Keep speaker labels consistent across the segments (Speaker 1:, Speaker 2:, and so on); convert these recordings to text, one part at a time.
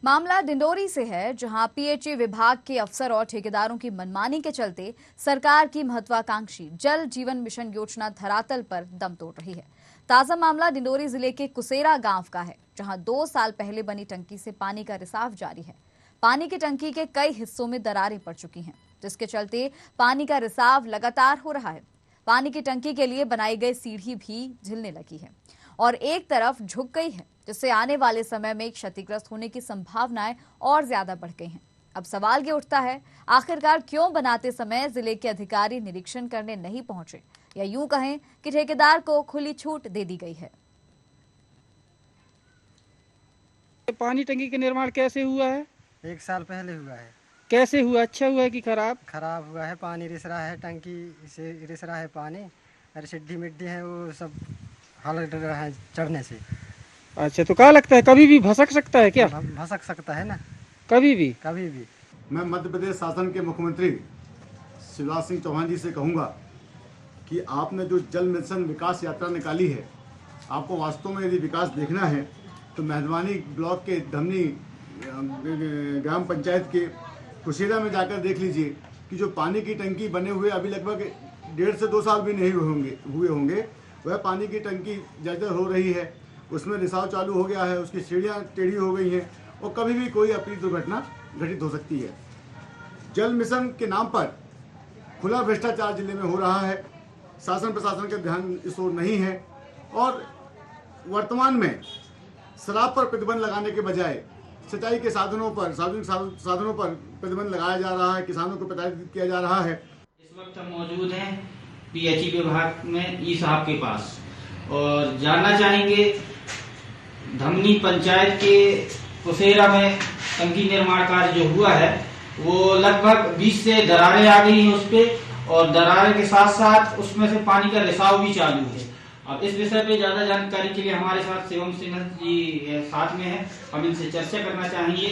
Speaker 1: मामला डिंडोरी से है, जहां पीएचई विभाग के अफसर और ठेकेदारों की मनमानी के चलते सरकार की महत्वाकांक्षी जल जीवन मिशन योजना धरातल पर दम तोड़ रही है। ताजा मामला डिंडोरी जिले के कुसेरा गांव का है, जहां 2 साल पहले बनी टंकी से पानी का रिसाव जारी है। पानी की टंकी के कई हिस्सों में दरारें पड़ चुकी हैं, जिसके चलते पानी का रिसाव लगातार हो रहा है। पानी की टंकी के लिए बनाई गई सीढ़ी भी झिलने लगी है और एक तरफ झुक गई है, जिससे आने वाले समय में क्षतिग्रस्त होने की संभावनाएं और ज्यादा बढ़ गई हैं। अब सवाल ये उठता है, आखिरकार क्यों बनाते समय जिले के अधिकारी निरीक्षण करने नहीं पहुंचे, या यूं कहें कि ठेकेदार को खुली छूट दे दी गई है।
Speaker 2: पानी टंकी का निर्माण कैसे हुआ है?
Speaker 3: 1 साल पहले हुआ है।
Speaker 2: कैसे हुआ? अच्छा हुआ है कि खराब?
Speaker 3: खराब हुआ है, पानी रिस रहा है, टंकी से रिस रहा है पानी, और सिड्डी मिट्टी है, वो सब हाल डर रहा है चढ़ने से।
Speaker 2: अच्छा, तो क्या लगता है कभी भी भसक सकता है क्या?
Speaker 3: भसक सकता है ना,
Speaker 2: कभी भी।
Speaker 4: मैं मध्य प्रदेश शासन के मुख्यमंत्री शिवराज सिंह चौहान जी से कहूँगा कि आपने जो जल मिशन विकास यात्रा निकाली है, आपको वास्तव में यदि विकास देखना है तो मेहरबानी ब्लॉक के धमनी ग्राम पंचायत के कुसेरा में जाकर देख लीजिए कि जो पानी की टंकी बने हुए अभी लगभग 1.5 से 2 साल भी नहीं हुए होंगे, वह पानी की टंकी जर्जर हो रही है, उसमें रिसाव चालू हो गया है, उसकी सीढ़ियाँ टेढ़ी हो गई हैं और कभी भी कोई अप्रिय दुर्घटना घटित हो सकती है। जल मिशन के नाम पर खुला भ्रष्टाचार जिले में हो रहा है, शासन प्रशासन का ध्यान इस ओर नहीं है और वर्तमान में शराब पर प्रतिबंध लगाने के बजाय सिंचाई के साधनों पर, सार्वजनिक साधनों पर प्रतिबंध लगाया जा रहा है, किसानों को प्रताड़ित किया जा रहा है।
Speaker 5: इस वक्त हम मौजूद हैं पीएचई विभाग में ई साहब के पास और जानना चाहेंगे धमनी पंचायत के कुसेरा में टंकी निर्माण कार्य जो हुआ है वो लगभग 20 से दरारें आ गई हैं उस पे, और दरारें के साथ साथ उसमें से पानी का रिसाव भी चालू है। अब इस विषय पे ज्यादा जानकारी के लिए हमारे साथ शिवम सिन्हा जी साथ में है, हम इनसे चर्चा करना चाहेंगे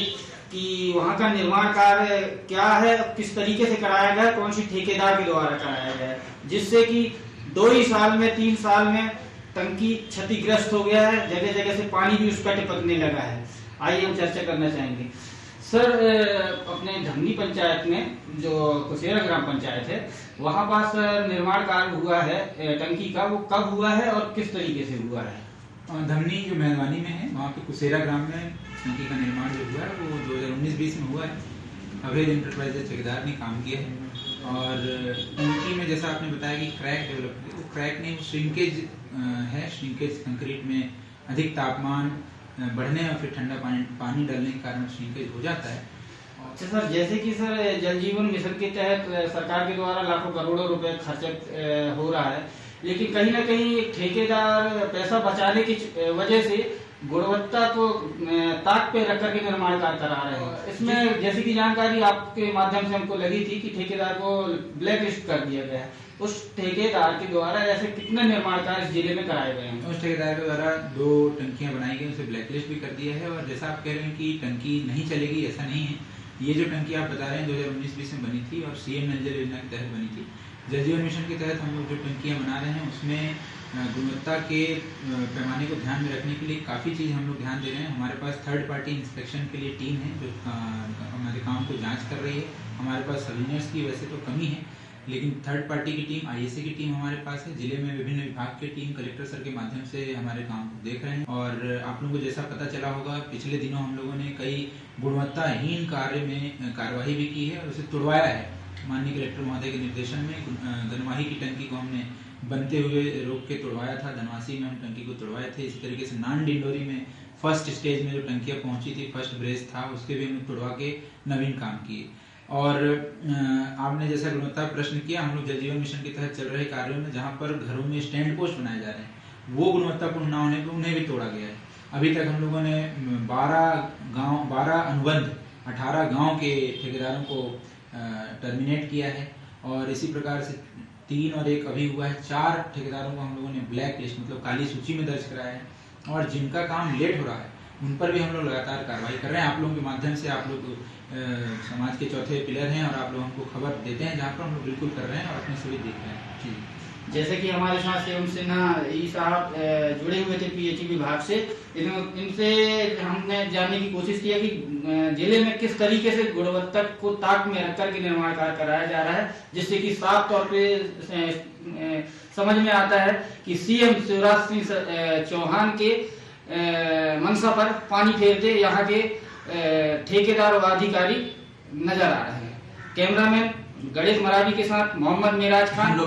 Speaker 5: कि वहाँ का निर्माण कार्य क्या है, किस तरीके से कराया गया, कौन सी ठेकेदार के द्वारा कराया गया है, जिससे कि 2 ही साल में 3 साल में टंकी क्षतिग्रस्त हो गया है, जगह जगह से पानी भी उसका टपकने लगा है। आइए हम चर्चा करना चाहेंगे। सर, अपने धमनी पंचायत में जो कुसेरा ग्राम पंचायत है वहाँ पास निर्माण कार्य हुआ है टंकी का, वो कब हुआ है और किस तरीके से हुआ है?
Speaker 6: धमनी जो मेहरबानी में है वहाँ पे कुसेरा ग्राम में टंकी का निर्माण जो हुआ है वो 2019-20 में हुआ है। अवैध इंटरप्राइजेज ठेकेदार ने काम किया है और टंकी में जैसा आपने बताया कि क्रैक डेवलप हुआ, वो क्रैक नहीं, श्रिंकेज है। श्रिंकेज कंक्रीट में अधिक तापमान बढ़ने और फिर ठंडा पानी डालने के कारण श्रिंकेज हो जाता है।
Speaker 5: अच्छा सर, जैसे कि सर जल जीवन मिशन के तहत सरकार के द्वारा लाखों करोड़ों रुपए खर्च हो रहा है, लेकिन कहीं ना कहीं ठेकेदार पैसा बचाने की वजह से गुणवत्ता को ताक पे रख करके निर्माण कार्य करा रहे हैं। इसमें जैसे कि जानकारी आपके माध्यम से हमको लगी थी कि ठेकेदार को ब्लैक लिस्ट कर दिया गया है। उस ठेकेदार के द्वारा ऐसे कितने निर्माण कार्य जिले में कराए गए हैं?
Speaker 6: उस ठेकेदार के द्वारा 2 टंकियां बनाई गई, उसे ब्लैक लिस्ट भी कर दिया है। और जैसा आप कह रहे हैं कि टंकी नहीं चलेगी, ऐसा नहीं है। ये जो टंकी आप बता रहे हैं 2019-20 में बनी थी और सीएम नल जल योजना के तहत बनी थी। जल जीवन मिशन के तहत हम लोग जो टंकियां बना रहे हैं उसमें गुणवत्ता के पैमाने को ध्यान में रखने के लिए काफ़ी चीज़ हम लोग ध्यान दे रहे हैं। हमारे पास थर्ड पार्टी इंस्पेक्शन के लिए टीम है जो हमारे काम को जांच कर रही है। हमारे पास सर्विलेंस की वैसे तो कमी है, लेकिन थर्ड पार्टी की टीम, आईएसए की टीम हमारे पास है। जिले में विभिन्न विभाग की टीम कलेक्टर सर के माध्यम से हमारे काम को देख रहे हैं। और आप लोगों को जैसा पता चला होगा, पिछले दिनों हम लोगों ने कई गुणवत्ताहीन कार्य में कार्यवाही भी की है और उसे तुड़वाया है। माननीय कलेक्टर महोदय के निर्देशन में गनवाही की टंकी को हमने बनते हुए रोक के तुड़वाया था। धनवासी में हम टंकी को तुड़वाए थे। इसी तरीके से नान डिंडोरी में फर्स्ट स्टेज में जो टंकियाँ पहुंची थी, फर्स्ट ब्रेस था, उसके भी हमने तुड़वा के नवीन काम किए। और आपने जैसा गुणवत्ता प्रश्न किया, हम लोग जल जीवन मिशन के तहत चल रहे कार्यों में जहाँ पर घरों में स्टैंड पोस्ट बनाए जा रहे हैं, वो गुणवत्तापूर्ण न होने पर उन्हें भी तोड़ा गया है। अभी तक हम लोगों ने 12 अनुबंध 18 गाँव के ठेकेदारों को टर्मिनेट किया है और इसी प्रकार से 3 और 1 अभी हुआ है। 4 ठेकेदारों को हम लोगों ने ब्लैक लिस्ट मतलब काली सूची में दर्ज कराया है और जिनका काम लेट हो रहा है उन पर भी हम लोग लगातार कार्रवाई कर रहे हैं। आप लोगों के माध्यम से आप लोग समाज के चौथे पिलर हैं और आप लोग हमको खबर देते हैं जहाँ पर हम लोग बिल्कुल कर रहे हैं और अपने सभी देख रहे हैं। जी।
Speaker 5: जैसे कि हमारे साथ एवं सिन्हा ई साहब जुड़े हुए थे पीएचई विभाग से, इनसे हमने जानने की कोशिश किया कि जिले में किस तरीके से गुणवत्ता को ताक में रखकर के निर्माण कार्य कराया जा रहा है, जिससे कि साफ तौर पे समझ में आता है कि सीएम शिवराज सिंह चौहान के मंशा पर पानी फेरते यहाँ के ठेकेदार और अधिकारी नजर आ रहे हैं। कैमरामैन गणेश मरावी के साथ मोहम्मद मिराज खान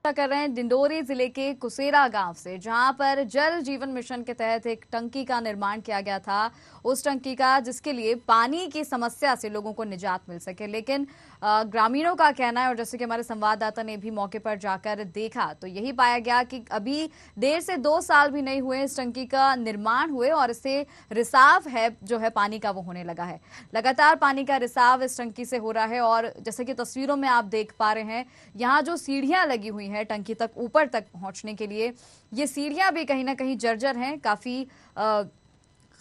Speaker 1: कर रहे हैं डिंडोरी जिले के कुसेरा गांव से, जहां पर जल जीवन मिशन के तहत एक टंकी का निर्माण किया गया था। उस टंकी का जिसके लिए पानी की समस्या से लोगों को निजात मिल सके, लेकिन ग्रामीणों का कहना है, और जैसे कि हमारे संवाददाता ने भी मौके पर जाकर देखा तो यही पाया गया कि अभी 1.5 से 2 साल भी नहीं हुए इस टंकी का निर्माण हुए और इससे रिसाव है जो है पानी का वो होने लगा है। लगातार पानी का रिसाव इस टंकी से हो रहा है और जैसे कि तस्वीरों में आप देख पा रहे हैं, यहाँ जो सीढ़ियां लगी हुई है टंकी तक ऊपर तक पहुंचने के लिए, ये सीढ़ियां भी कहीं ना कहीं जर्जर हैं, काफी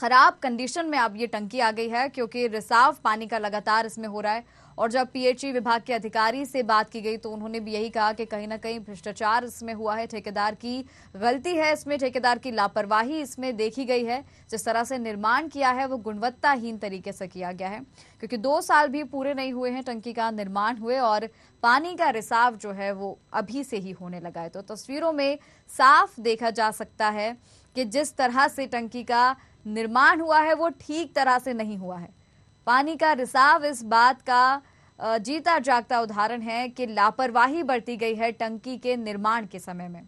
Speaker 1: खराब कंडीशन में अब ये टंकी आ गई है क्योंकि रिसाव पानी का लगातार इसमें हो रहा है। और जब पीएचई विभाग के अधिकारी से बात की गई तो उन्होंने भी यही कहा कि कहीं ना कहीं भ्रष्टाचार इसमें हुआ है, ठेकेदार की गलती है इसमें, ठेकेदार की लापरवाही इसमें देखी गई है। जिस तरह से निर्माण किया है वो गुणवत्ताहीन तरीके से किया गया है, क्योंकि 2 साल भी पूरे नहीं हुए हैं टंकी का निर्माण हुए और पानी का रिसाव जो है वो अभी से ही होने लगा है। तो तस्वीरों में साफ देखा जा सकता है कि जिस तरह से टंकी का निर्माण हुआ है वो ठीक तरह से नहीं हुआ है। पानी का रिसाव इस बात का जीता जागता उदाहरण है कि लापरवाही बरती गई है टंकी के निर्माण के समय में।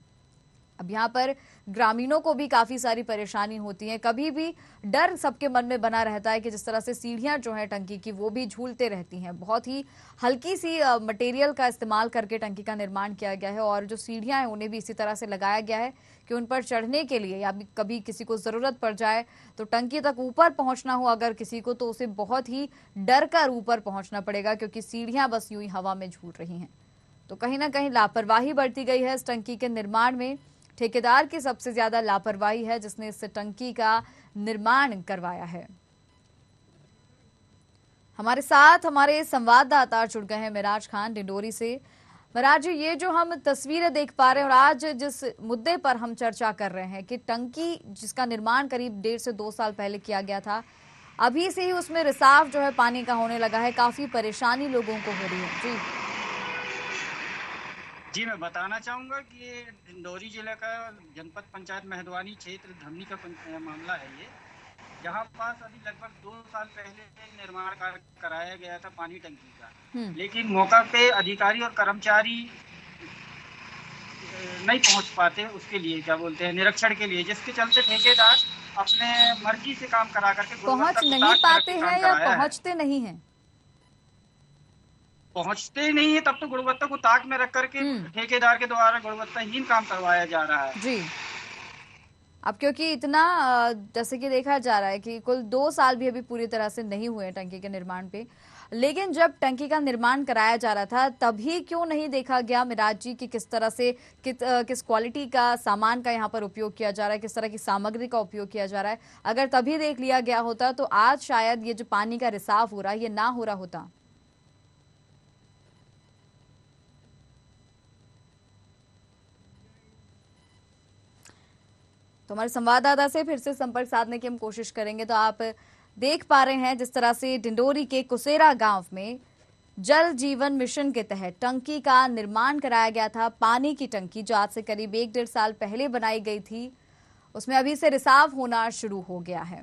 Speaker 1: अब यहाँ पर ग्रामीणों को भी काफी सारी परेशानी होती है, कभी भी डर सबके मन में बना रहता है कि जिस तरह से सीढ़ियां जो है टंकी की वो भी झूलते रहती हैं। बहुत ही हल्की सी मटेरियल का इस्तेमाल करके टंकी का निर्माण किया गया है और जो सीढ़ियां हैं उन्हें भी इसी तरह से लगाया गया है कि उन पर चढ़ने के लिए या कभी किसी को जरूरत पड़ जाए तो टंकी तक ऊपर पहुंचना हो अगर किसी को, तो उसे बहुत ही डर कर ऊपर पहुंचना पड़ेगा क्योंकि सीढ़ियां बस यूं ही हवा में झूल रही हैं। तो कहीं ना कहीं लापरवाही बरती गई है इस टंकी के निर्माण में। ठेकेदार की सबसे ज्यादा लापरवाही है जिसने इस टंकी का निर्माण करवाया है। हमारे साथ हमारे संवाददाता जुड़ गए हैं मिराज खान डिंडोरी से। मिराज जी, ये जो हम तस्वीरें देख पा रहे हैं और आज जिस मुद्दे पर हम चर्चा कर रहे हैं कि टंकी जिसका निर्माण करीब 1.5 से 2 साल पहले किया गया था, अभी से ही उसमें रिसाव जो है पानी का होने लगा है, काफी परेशानी लोगों को हो रही है।
Speaker 2: जी मैं बताना चाहूँगा कि ये डिंडोरी जिले का जनपद पंचायत मेहदवानी क्षेत्र धमनी का मामला है ये, जहाँ पास अभी लगभग 2 साल पहले निर्माण कार्य कराया गया था पानी टंकी का, लेकिन मौका पे अधिकारी और कर्मचारी नहीं पहुँच पाते उसके लिए, क्या बोलते हैं, निरीक्षण के लिए, जिसके चलते ठेकेदार अपने मर्जी से काम करा करके
Speaker 1: पहुँच नहीं पाते हैं या पहुँचते नहीं हैं?
Speaker 2: पहुंचते ही नहीं है, तब तो गुणवत्ता को ताक में रख करके ठेकेदार के द्वारा गुणवत्ताहीन काम करवाया जा रहा है।
Speaker 1: जी, अब क्योंकि इतना जैसे कि देखा जा रहा है कि कुल 2 साल भी अभी पूरी तरह से नहीं हुए टंकी के निर्माण पे, लेकिन जब टंकी का निर्माण कराया जा रहा था तभी क्यों नहीं देखा गया मिराज जी कि किस तरह से किस क्वालिटी का सामान का यहाँ पर उपयोग किया जा रहा है, किस तरह की सामग्री का उपयोग किया जा रहा है। अगर तभी देख लिया गया होता तो आज शायद ये जो पानी का रिसाव हो रहा है ये ना हो रहा होता। तो हमारे संवाददाता से फिर से संपर्क साधने की हम कोशिश करेंगे। तो आप देख पा रहे हैं जिस तरह से डिंडोरी के कुसेरा गांव में जल जीवन मिशन के तहत टंकी का निर्माण कराया गया था। पानी की टंकी जो आज से करीब 1-1.5 साल पहले बनाई गई थी, उसमें अभी से रिसाव होना शुरू हो गया है।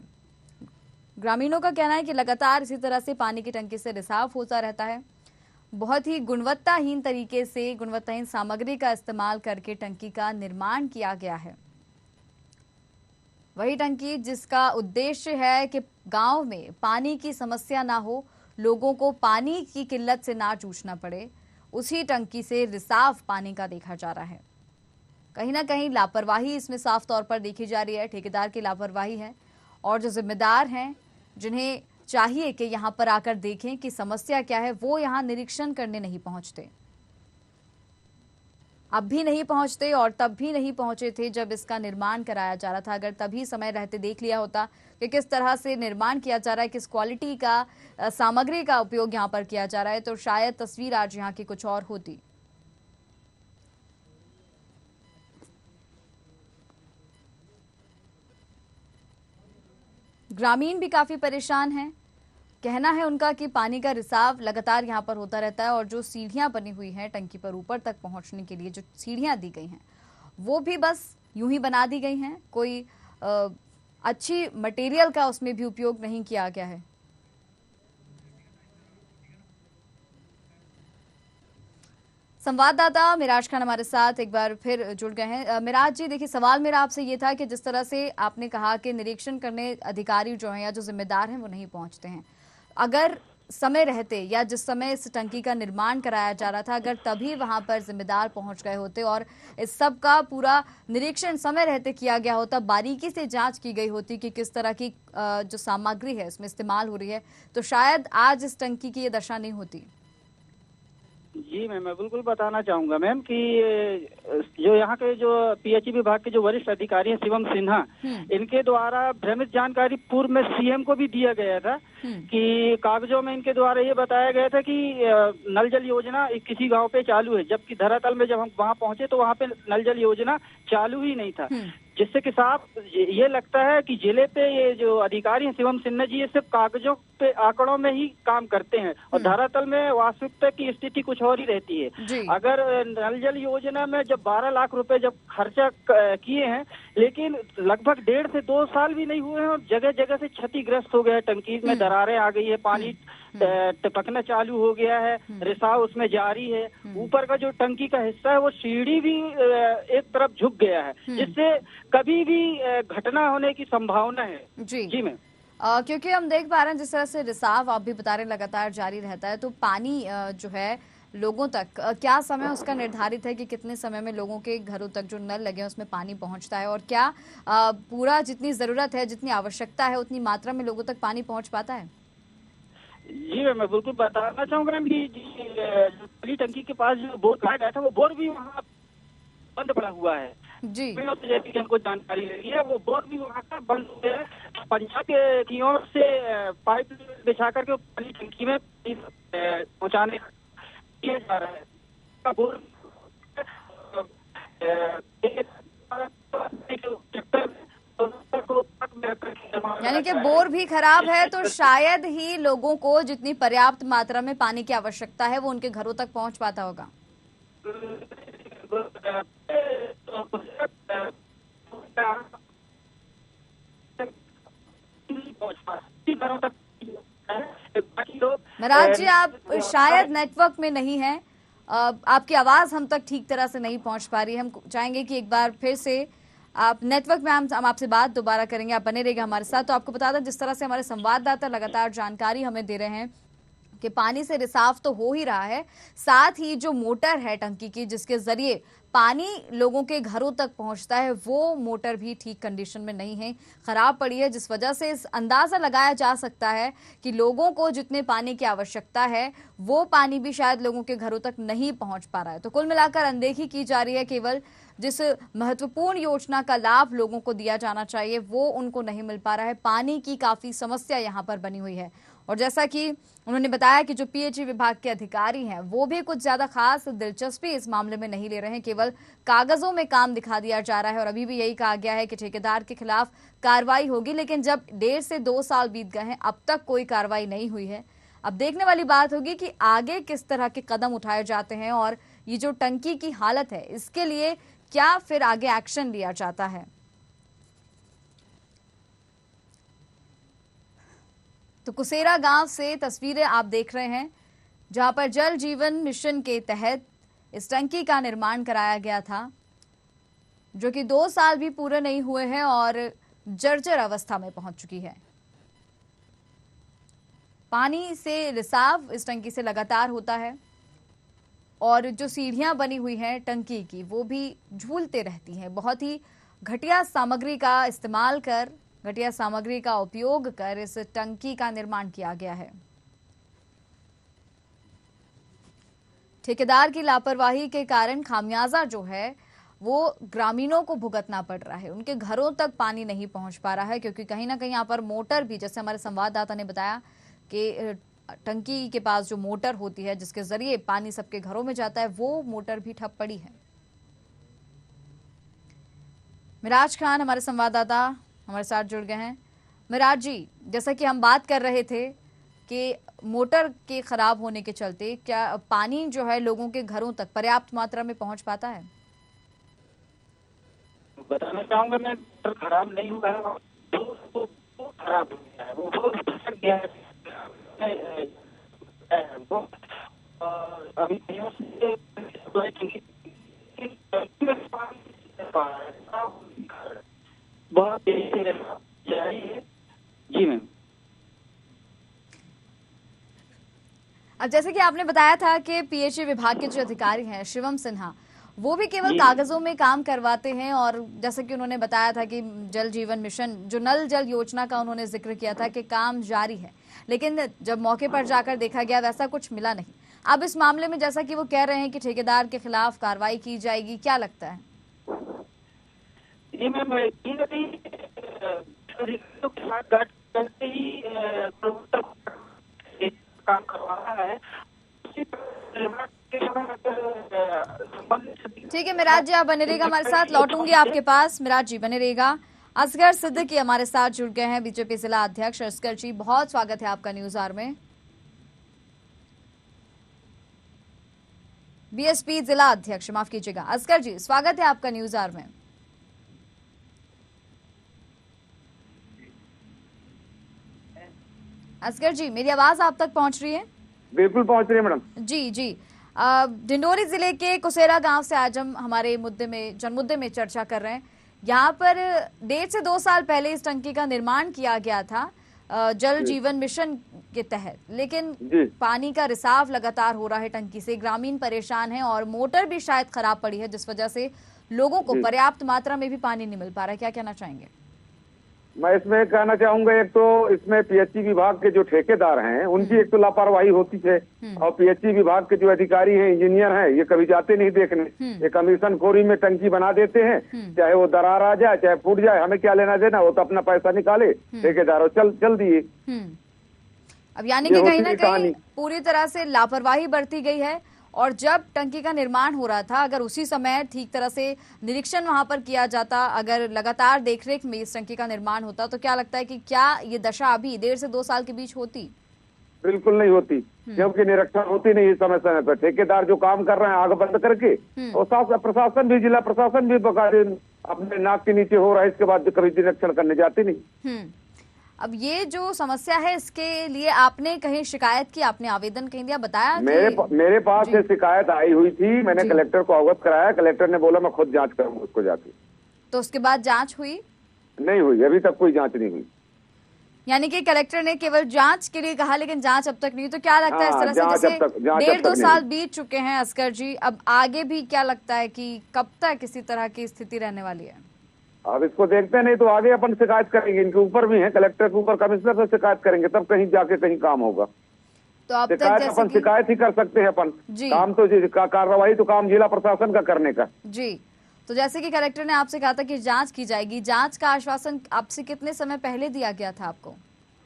Speaker 1: ग्रामीणों का कहना है कि लगातार इसी तरह से पानी की टंकी से रिसाव होता रहता है। बहुत ही गुणवत्ताहीन तरीके से गुणवत्ताहीन सामग्री का इस्तेमाल करके टंकी का निर्माण किया गया है। वही टंकी जिसका उद्देश्य है कि गांव में पानी की समस्या ना हो, लोगों को पानी की किल्लत से ना जूझना पड़े, उसी टंकी से रिसाव पानी का देखा जा रहा है। कहीं ना कहीं लापरवाही इसमें साफ तौर पर देखी जा रही है, ठेकेदार की लापरवाही है और जो जिम्मेदार हैं जिन्हें चाहिए कि यहाँ पर आकर देखें कि समस्या क्या है, वो यहाँ निरीक्षण करने नहीं पहुंचते। अब भी नहीं पहुंचते और तब भी नहीं पहुंचे थे जब इसका निर्माण कराया जा रहा था। अगर तभी समय रहते देख लिया होता कि किस तरह से निर्माण किया जा रहा है, किस क्वालिटी का सामग्री का उपयोग यहाँ पर किया जा रहा है, तो शायद तस्वीर आज यहाँ की कुछ और होती। ग्रामीण भी काफी परेशान हैं। कहना है उनका कि पानी का रिसाव लगातार यहाँ पर होता रहता है और जो सीढ़ियां बनी हुई हैं टंकी पर ऊपर तक पहुंचने के लिए, जो सीढ़ियां दी गई हैं वो भी बस यूं ही बना दी गई हैं, कोई अच्छी मटेरियल का उसमें भी उपयोग नहीं किया गया है। संवाददाता मिराज खान हमारे साथ एक बार फिर जुड़ गए हैं। मिराज जी, देखिए सवाल मेरा आपसे ये था कि जिस तरह से आपने कहा कि निरीक्षण करने अधिकारी जो हैं या जो जिम्मेदार हैं वो नहीं पहुंचते हैं, अगर समय रहते या जिस समय इस टंकी का निर्माण कराया जा रहा था अगर तभी वहां पर जिम्मेदार पहुंच गए होते और इस सब का पूरा निरीक्षण समय रहते किया गया होता, बारीकी से जांच की गई होती कि किस तरह की जो सामग्री है इसमें इस्तेमाल हो रही है, तो शायद आज इस टंकी की ये दशा नहीं होती।
Speaker 2: जी मैम, मैं बिल्कुल बताना चाहूंगा मैम कि जो यहाँ के जो पीएचई विभाग के जो वरिष्ठ अधिकारी हैं शिवम सिन्हा, इनके द्वारा भ्रमित जानकारी पूर्व में सीएम को भी दिया गया था कि कागजों में इनके द्वारा ये बताया गया था कि नल जल योजना किसी गांव पे चालू है, जबकि धरातल में जब हम वहां पहुंचे तो वहां पे नल जल योजना चालू ही नहीं था, जिससे कि साफ ये लगता है कि जिले पे ये जो अधिकारी हैं शिवम सिन्हा जी, ये सिर्फ कागजों पे आंकड़ों में ही काम करते हैं और धरातल में वास्तविकता की स्थिति कुछ और ही रहती है। अगर नल जल योजना में जब 12 लाख रुपए जब खर्चा किए हैं, लेकिन लगभग 1.5 से 2 साल भी नहीं हुए हैं और जगह जगह से क्षतिग्रस्त हो गया है, टंकी में दरारें आ गई है, पानी टपकना चालू हो गया है, रिसाव उसमें जारी है, ऊपर का जो टंकी का हिस्सा है वो सीढ़ी भी एक तरफ झुक गया है, जिससे कभी भी घटना होने की संभावना है। जी मैम,
Speaker 1: क्योंकि हम देख पा रहे हैं जिस तरह से रिसाव आप भी बता रहे लगातार जारी रहता है, तो पानी जो है लोगों तक क्या समय उसका निर्धारित है कि कितने समय में लोगों के घरों तक जो नल लगे हैं उसमें पानी पहुंचता है, और क्या पूरा जितनी जरूरत है जितनी आवश्यकता है उतनी मात्रा में लोगों तक पानी पहुंच पाता है?
Speaker 2: जी मैं बिल्कुल बताना चाहूंगा मैम कि टंकी के पास जो बोर लगाया गया था वो बोर भी वहाँ बंद पड़ा हुआ है।
Speaker 1: जी,
Speaker 2: जैसी हमको जानकारी लगी है वो बोर भी वहाँ का बंद हो गया है। पंजाब की ओर से पाइप बिछा करके पानी टंकी में पहुँचाने किया जा रहा है। बोर
Speaker 1: यानी कि बोर भी खराब है, तो शायद ही लोगों को जितनी पर्याप्त मात्रा में पानी की आवश्यकता है वो उनके घरों तक पहुंच पाता होगा। मिराज जी, आप शायद नेटवर्क में नहीं हैं, आपकी आवाज हम तक ठीक तरह से नहीं पहुंच पा रही है। हम चाहेंगे कि एक बार फिर से आप नेटवर्क में हम आपसे बात दोबारा करेंगे, आप बने रहिएगा हमारे साथ। तो आपको बता दें जिस तरह से हमारे संवाददाता लगातार जानकारी हमें दे रहे हैं कि पानी से रिसाव तो हो ही रहा है, साथ ही जो मोटर है टंकी की जिसके जरिए पानी लोगों के घरों तक पहुंचता है वो मोटर भी ठीक कंडीशन में नहीं है, खराब पड़ी है, जिस वजह से इस अंदाजा लगाया जा सकता है कि लोगों को जितने पानी की आवश्यकता है वो पानी भी शायद लोगों के घरों तक नहीं पहुंच पा रहा है। तो कुल मिलाकर अनदेखी की जा रही है, केवल जिस महत्वपूर्ण योजना का लाभ लोगों को दिया जाना चाहिए वो उनको नहीं मिल पा रहा है। पानी की काफी समस्या यहाँ पर बनी हुई है, और जैसा कि उन्होंने बताया कि जो पीएचई विभाग के अधिकारी हैं वो भी कुछ ज्यादा खास दिलचस्पी इस मामले में नहीं ले रहे हैं, केवल कागजों में काम दिखा दिया जा रहा है। और अभी भी यही कहा गया है कि ठेकेदार के खिलाफ कार्रवाई होगी, लेकिन जब 1.5 से 2 साल बीत गए हैं अब तक कोई कार्रवाई नहीं हुई है। अब देखने वाली बात होगी कि आगे किस तरह के कदम उठाए जाते हैं और ये जो टंकी की हालत है इसके लिए क्या फिर आगे एक्शन लिया जाता है। तो कुसेरा गांव से तस्वीरें आप देख रहे हैं जहां पर जल जीवन मिशन के तहत इस टंकी का निर्माण कराया गया था, जो कि 2 साल भी पूरे नहीं हुए हैं और जर्जर अवस्था में पहुंच चुकी है। पानी से रिसाव इस टंकी से लगातार होता है और जो सीढ़ियां बनी हुई हैं टंकी की वो भी झूलते रहती हैं। बहुत ही घटिया सामग्री का इस्तेमाल कर, घटिया सामग्री का उपयोग कर इस टंकी का निर्माण किया गया है। ठेकेदार की लापरवाही के कारण खामियाजा जो है वो ग्रामीणों को भुगतना पड़ रहा है। उनके घरों तक पानी नहीं पहुंच पा रहा है, क्योंकि कहीं ना कहीं यहाँ पर मोटर भी, जैसे हमारे संवाददाता ने बताया कि टंकी के पास जो मोटर होती है जिसके जरिए पानी सबके घरों में जाता है, वो मोटर भी ठप पड़ी है। मिराज खान हमारे संवाददाता हमारे साथ जुड़ गए हैं। मिराज जी, जैसा कि हम बात कर रहे थे कि मोटर के खराब होने के चलते क्या पानी जो है लोगों के घरों तक पर्याप्त मात्रा में पहुंच पाता है?
Speaker 7: बताना चाहूंगा मैं, मोटर खराब नहीं हुआ है, खराब हो गया है, वो फट गया है। अभी बहुत जी मैम।
Speaker 1: अब जैसे कि आपने बताया था कि पीएचई विभाग के जो अधिकारी हैं शिवम सिन्हा, वो भी केवल कागजों में काम करवाते हैं, और जैसे कि उन्होंने बताया था कि जल जीवन मिशन जो नल जल योजना का उन्होंने जिक्र किया था कि काम जारी है, लेकिन जब मौके पर जाकर देखा गया वैसा कुछ मिला नहीं। अब इस मामले में जैसा कि वो कह रहे हैं कि ठेकेदार के खिलाफ कार्रवाई की जाएगी, क्या लगता है?
Speaker 7: जी मैम, काम करवा रहा है।
Speaker 1: ठीक है मिराज जी, आप बने रहिएगा हमारे साथ, लौटूंगी आपके पास। मिराज जी बने रहिएगा। असगर सिद्दीकी हमारे साथ जुड़ गए हैं, बीजेपी जिला अध्यक्ष। असगर जी, बहुत स्वागत है आपका न्यूज आवर में। बीएसपी जिला अध्यक्ष, माफ कीजिएगा। असगर जी, स्वागत है आपका न्यूज आवर में। असगर जी, मेरी आवाज आप तक पहुंच रही है?
Speaker 8: बिल्कुल पहुंच रही है मैडम।
Speaker 1: जी जी। डिंडोरी जिले के कुसेरा गांव से आज हम हमारे मुद्दे में चर्चा कर रहे हैं। यहाँ पर 1.5 से 2 साल पहले इस टंकी का निर्माण किया गया था जल जीवन मिशन के तहत, लेकिन पानी का रिसाव लगातार हो रहा है टंकी से। ग्रामीण परेशान हैं और मोटर भी शायद खराब पड़ी है, जिस वजह से लोगों को पर्याप्त मात्रा में भी पानी नहीं मिल पा रहा है। क्या कहना चाहेंगे?
Speaker 8: मैं इसमें कहना चाहूंगा, एक तो इसमें पीएचई विभाग के जो ठेकेदार हैं उनकी एक तो लापरवाही होती है, और पीएचई विभाग के जो अधिकारी हैं, इंजीनियर हैं, ये कभी जाते नहीं देखने। ये कमीशन खोरी में टंकी बना देते हैं, चाहे वो दरार आ जाए चाहे फूट जाए, हमें क्या लेना देना, वो तो अपना पैसा निकाले ठेकेदार और चल दिए।
Speaker 1: अब यानी कि कहीं ना कहीं पूरी तरह से लापरवाही बरती गई है, और जब टंकी का निर्माण हो रहा था, अगर उसी समय ठीक तरह से निरीक्षण वहां पर किया जाता, अगर लगातार देखरेख में इस टंकी का निर्माण होता, तो क्या लगता है कि क्या ये दशा अभी 1.5 से 2 साल के बीच होती?
Speaker 8: बिल्कुल नहीं होती, क्योंकि निरीक्षण होती नहीं समय समय पर। ठेकेदार जो काम कर रहे हैं आग बंद करके, और प्रशासन भी, जिला प्रशासन भी बकायदे अपने नाक के नीचे हो रहा है, इसके बाद कभी निरीक्षण करने जाते नहीं।
Speaker 1: अब ये जो समस्या है, इसके लिए आपने कहीं शिकायत की, आपने आवेदन कहीं दिया, बताया?
Speaker 8: मेरे पास ये शिकायत आई हुई थी, मैंने कलेक्टर को अवगत कराया, कलेक्टर ने बोला मैं खुद जांच करूंगा उसको जाके।
Speaker 1: तो उसके बाद जांच हुई?
Speaker 8: नहीं हुई, अभी तक कोई जांच नहीं हुई।
Speaker 1: यानी कि कलेक्टर ने केवल जांच के लिए कहा, लेकिन जांच अब तक नहीं। तो क्या लगता है इस तरह से, जैसे 1.5-2 साल बीत चुके हैं असगर जी, अब आगे भी क्या लगता है कि कब तक इसी तरह की स्थिति रहने वाली है?
Speaker 8: अब इसको देखते नहीं तो आगे अपन शिकायत करेंगे, इनके ऊपर भी है, कलेक्टर के ऊपर, कमिश्नर से शिकायत करेंगे, तब कहीं जाके कहीं काम होगा।
Speaker 1: तो अब तक
Speaker 8: अपन शिकायत ही कर सकते हैं अपन, काम तो कार्रवाई तो काम जिला प्रशासन का करने का।
Speaker 1: जी, तो जैसे कि कलेक्टर ने आपसे कहा था कि जांच की जाएगी, जांच का आश्वासन आपसे कितने समय पहले दिया गया था आपको?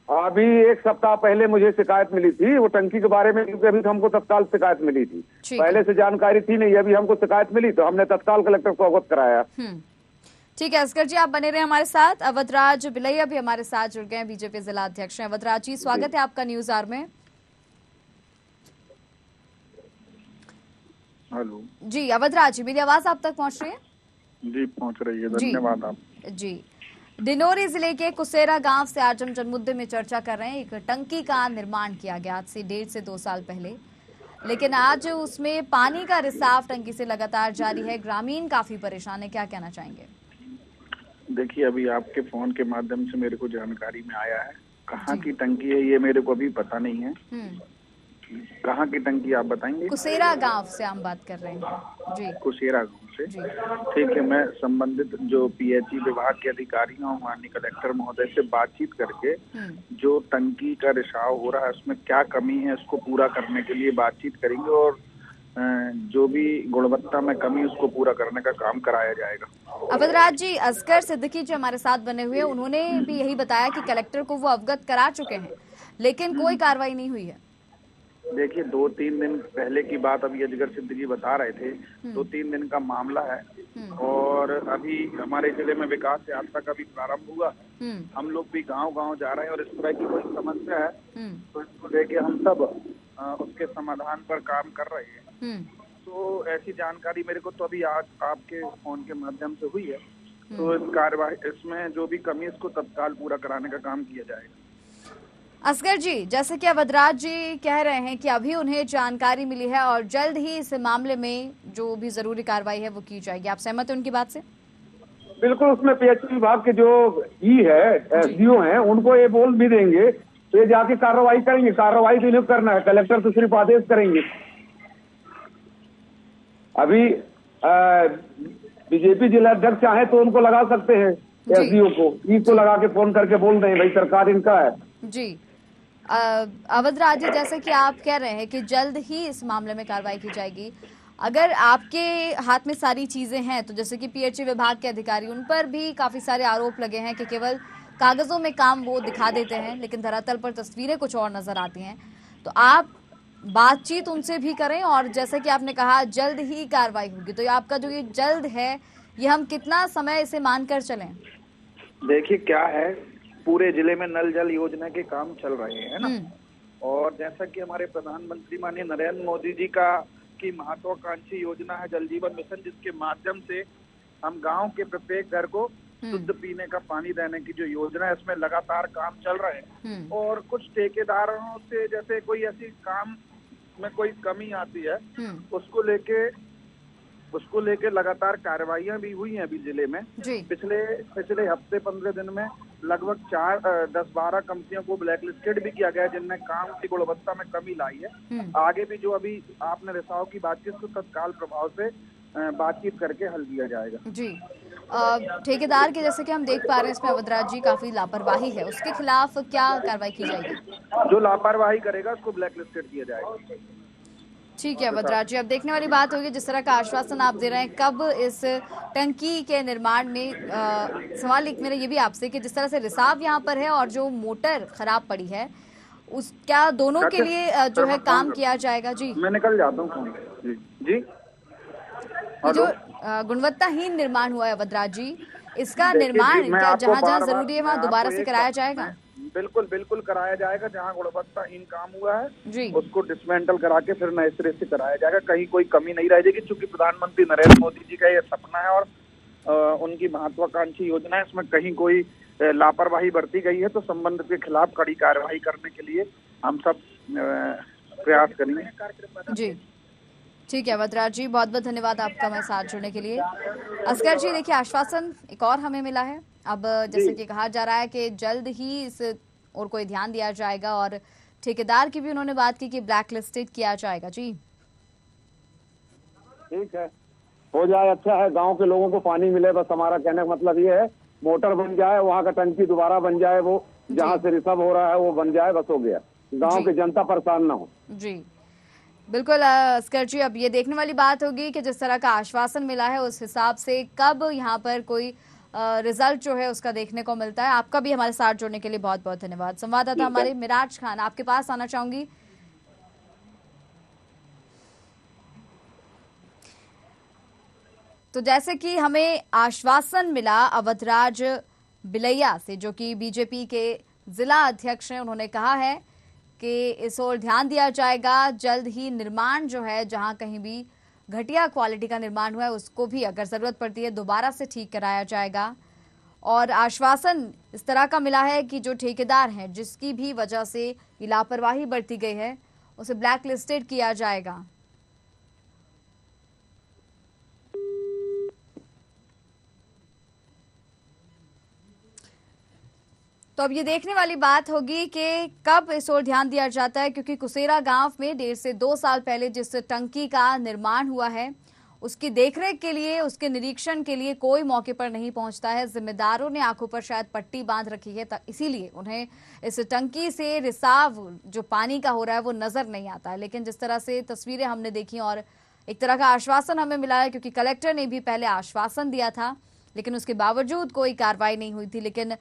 Speaker 8: अभी 1 सप्ताह पहले मुझे शिकायत मिली थी वो टंकी के बारे में, क्योंकि अभी तो हमको तत्काल शिकायत मिली थी, पहले से जानकारी थी नहीं, अभी हमको शिकायत मिली तो हमने तत्काल कलेक्टर को अवगत कराया।
Speaker 1: ठीक है असगर जी, आप बने रहे हमारे साथ। अवधराज बिलैया भी हमारे साथ जुड़ गए हैं, बीजेपी जिला अध्यक्ष हैं। अवधराज जी, स्वागत है आपका न्यूज आवर में।
Speaker 9: हेलो
Speaker 1: जी अवधराज जी, मेरी आवाज आप तक पहुंच रही है? जी
Speaker 9: पहुंच रही है, धन्यवाद आप।
Speaker 1: जी, डिंडोरी जिले के कुसेरा गांव से आज हम जनमुद्दे में चर्चा कर रहे हैं। एक टंकी का निर्माण किया गया आज से 1.5 से 2 साल पहले, लेकिन आज उसमें पानी का रिसाव टंकी से लगातार जारी है। ग्रामीण काफी परेशान है, क्या कहना चाहेंगे?
Speaker 9: देखिए, अभी आपके फोन के माध्यम से मेरे को जानकारी में आया है, कहाँ की टंकी है ये मेरे को अभी पता नहीं है। कहाँ की टंकी आप बताएंगे?
Speaker 1: कुसेरा गांव से हम बात कर रहे हैं जी।
Speaker 9: कुसेरा गांव से, ठीक है। मैं संबंधित जो पीएचई विभाग के अधिकारी हैं, माननीय कलेक्टर महोदय से बातचीत करके जो टंकी का रिसाव हो रहा है उसमें क्या कमी है उसको पूरा करने के लिए बातचीत करेंगे, और जो भी गुणवत्ता में कमी उसको पूरा करने का काम कराया जाएगा।
Speaker 1: अवधराज जी, असगर सिद्दीकी जो हमारे साथ बने हुए हैं, उन्होंने भी यही बताया कि कलेक्टर को वो अवगत करा चुके हैं, लेकिन कोई कार्रवाई नहीं हुई है।
Speaker 9: देखिए 2-3 दिन पहले की बात अभी अजगर सिद्दीकी बता रहे थे, 2-3 दिन का मामला है और अभी हमारे जिले में विकास यात्रा का भी प्रारंभ हुआ है। हम लोग भी गांव-गांव जा रहे हैं और इस तरह की कोई समस्या है तो इसको लेके हम सब उसके समाधान पर काम कर रहे हैं। तो ऐसी जानकारी मेरे को तो अभी आज आपके फोन के माध्यम से हुई है, तो इस कार्यवाही इसमें जो भी कमी इसको तत्काल पूरा कराने का काम किया जाएगा।
Speaker 1: असगर जी, जैसे कि अवधराज जी कह रहे हैं कि अभी उन्हें जानकारी मिली है और जल्द ही इस मामले में जो भी जरूरी कार्रवाई है वो की जाएगी, आप सहमत हैं उनकी बात से?
Speaker 8: बिल्कुल, उसमें पीएचई विभाग के जो ई है एसडीओ हैं उनको ये बोल भी देंगे तो ये जाके कार्रवाई करेंगे। कार्रवाई तो इन्हें करना है, कलेक्टर तो सिर्फ आदेश करेंगे। अभी बीजेपी जिला अध्यक्ष चाहे तो उनको लगा सकते हैं, एसडीओ को ई को लगा के फोन करके बोल दें भाई सरकार इनका है।
Speaker 1: जी अवधराज जी, जैसे कि आप कह रहे हैं कि जल्द ही इस मामले में कार्रवाई की जाएगी, अगर आपके हाथ में सारी चीजें हैं तो जैसे कि पीएचई विभाग के अधिकारी, उन पर भी काफी सारे आरोप लगे हैं कि केवल कागजों में काम वो दिखा देते हैं लेकिन धरातल पर तस्वीरें कुछ और नजर आती हैं, तो आप बातचीत उनसे भी करें और जैसे कि आपने कहा जल्द ही कार्रवाई होगी, तो आपका जो ये जल्द है ये हम कितना समय इसे मानकर चलें?
Speaker 9: देखिए क्या है, पूरे जिले में नल जल योजना के काम चल रहे हैं ना, और जैसा कि हमारे प्रधानमंत्री माननीय नरेंद्र मोदी जी की महत्वाकांक्षी योजना है जल जीवन मिशन, जिसके माध्यम से हम गांव के प्रत्येक घर को शुद्ध पीने का पानी देने की जो योजना है इसमें लगातार काम चल रहे हैं। और कुछ ठेकेदारों से जैसे कोई ऐसी काम में कोई कमी आती है उसको लेके लगातार कार्रवाइयां भी हुई हैं अभी जिले में। पिछले हफ्ते 15 दिन में लगभग 10-12 कंपनियों को ब्लैकलिस्टेड भी किया गया जिनने काम की गुणवत्ता में कमी लाई है। आगे भी जो अभी आपने रिसाव की बातचीत को तत्काल प्रभाव से बातचीत करके हल किया जाएगा।
Speaker 1: जी, ठेकेदार के जैसे कि हम देख पा रहे हैं इसमें अवधराज जी काफी लापरवाही है, उसके खिलाफ क्या कार्रवाई की जाएगी?
Speaker 9: जो लापरवाही करेगा उसको ब्लैकलिस्टेड किया जाएगा।
Speaker 1: ठीक है अवधराज जी, अब देखने वाली बात होगी जिस तरह का आश्वासन आप दे रहे हैं, कब इस टंकी के निर्माण में सवाल एक मेरा ये भी आपसे कि जिस तरह से रिसाव यहाँ पर है और जो मोटर खराब पड़ी है उस क्या दोनों के लिए जो है काम किया जाएगा? जी
Speaker 9: मैं निकल जाता हूँ। जी
Speaker 1: जो गुणवत्ताहीन निर्माण हुआ है अवधराज जी, इसका निर्माण क्या जहाँ जहाँ जरूरी है वहाँ दोबारा से कराया जाएगा?
Speaker 9: बिल्कुल कराया जाएगा। जहाँ गुणवत्ताहीन काम हुआ है उसको डिसमेंटल करा के फिर नए सिरे से कराया जाएगा, कहीं कोई कमी नहीं रह जाएगी। चूंकि प्रधानमंत्री नरेंद्र मोदी जी का ये सपना है और उनकी महत्वाकांक्षी योजना है, इसमें कहीं कोई लापरवाही बरती गई है तो संबंधित के खिलाफ कड़ी कार्रवाई करने के लिए हम सब प्रयास करेंगे।
Speaker 1: जी ठीक है अवधराज जी, बहुत बहुत धन्यवाद आपका हमारे साथ जुड़ने के लिए। असगर जी, देखिए आश्वासन एक और हमें मिला है, अब जैसे कि कहा जा रहा है कि जल्द ही इस और कोई ध्यान दिया जाएगा और ठेकेदार की भी उन्होंने बात की कि ब्लैक लिस्टेड किया जाएगा। जी
Speaker 8: ठीक है, हो जाए अच्छा है, गांव के लोगों को पानी मिले, बस हमारा कहने का मतलब ये है। मोटर बन जाए, वहाँ का टंकी दोबारा बन जाए, वो जहाँ से रिसर्व हो रहा है वो बन जाए, बस हो गया, गाँव की जनता परेशान ना हो।
Speaker 1: जी बिल्कुल असगर जी, अब ये देखने वाली बात होगी कि जिस तरह का आश्वासन मिला है उस हिसाब से कब यहाँ पर कोई रिजल्ट जो है उसका देखने को मिलता है। आपका भी हमारे साथ जुड़ने के लिए बहुत बहुत धन्यवाद। संवाददाता हमारे मिराज खान, आपके पास आना चाहूंगी। तो जैसे कि हमें आश्वासन मिला अवधराज बिलैया से, जो कि बीजेपी के जिला अध्यक्ष हैं, उन्होंने कहा है कि इस ओर ध्यान दिया जाएगा, जल्द ही निर्माण जो है जहां कहीं भी घटिया क्वालिटी का निर्माण हुआ है उसको भी अगर जरूरत पड़ती है दोबारा से ठीक कराया जाएगा। और आश्वासन इस तरह का मिला है कि जो ठेकेदार हैं जिसकी भी वजह से ये लापरवाही बरती गई है उसे ब्लैक लिस्टेड किया जाएगा। तो अब ये देखने वाली बात होगी कि कब इस ओर ध्यान दिया जाता है, क्योंकि कुसेरा गांव में 1.5 से 2 साल पहले जिस टंकी का निर्माण हुआ है उसकी देखरेख के लिए, उसके निरीक्षण के लिए कोई मौके पर नहीं पहुंचता है। जिम्मेदारों ने आंखों पर शायद पट्टी बांध रखी है, इसीलिए उन्हें इस टंकी से रिसाव जो पानी का हो रहा है वो नजर नहीं आता है। लेकिन जिस तरह से तस्वीरें हमने देखी और एक तरह का आश्वासन हमें मिला है, क्योंकि कलेक्टर ने भी पहले आश्वासन दिया था, लेकिन उसके बावजूद कोई कार्रवाई नहीं हुई थी। लेकिन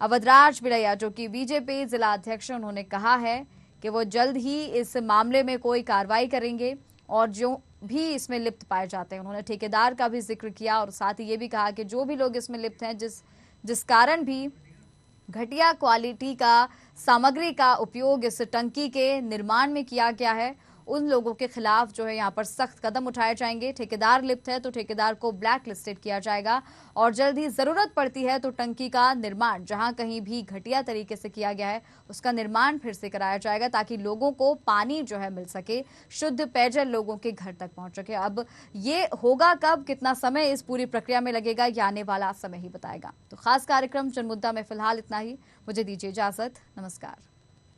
Speaker 1: अवधराज बिड़ैया, जो कि बीजेपी जिला अध्यक्ष, उन्होंने कहा है कि वो जल्द ही इस मामले में कोई कार्रवाई करेंगे और जो भी इसमें लिप्त पाए जाते हैं, उन्होंने ठेकेदार का भी जिक्र किया और साथ ही ये भी कहा कि जो भी लोग इसमें लिप्त हैं, जिस कारण भी घटिया क्वालिटी का सामग्री का उपयोग इस टंकी के निर्माण में किया गया है, उन लोगों के खिलाफ जो है यहाँ पर सख्त कदम उठाए जाएंगे। ठेकेदार लिप्त है तो ठेकेदार को ब्लैक लिस्टेड किया जाएगा और जल्द ही जरूरत पड़ती है तो टंकी का निर्माण जहां कहीं भी घटिया तरीके से किया गया है उसका निर्माण फिर से कराया जाएगा, ताकि लोगों को पानी जो है मिल सके, शुद्ध पेयजल लोगों के घर तक पहुंच सके। अब ये होगा कब, कितना समय इस पूरी प्रक्रिया में लगेगा, ये आने वाला समय ही बताएगा। तो खास कार्यक्रम जनमुद्दा में फिलहाल इतना ही। मुझे दीजिए इजाजत, नमस्कार।